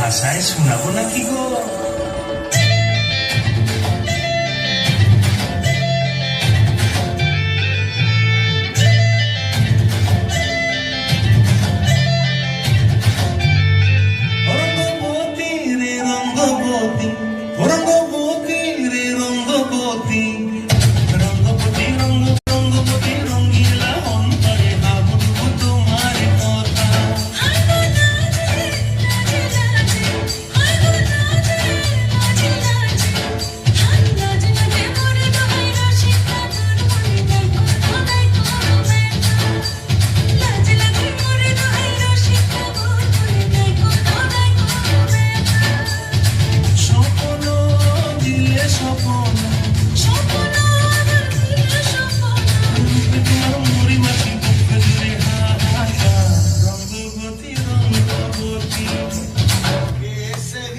ভাষায় শোনাবো নাকি গো? রঙ্গবতী রে রঙ্গবতী, রঙ্গবতী রে রঙ্গবতী, রঙ্গবতী রঙ্গবতী রঙ্গিলা অন্তরে ভাববো তোমার কথা। স্বপ্ন দিলে স্বপ্ন, তোমার মরি মাছি বুকে জুড়ে হাহাকার। রঙ্গবতী রঙ্গবতী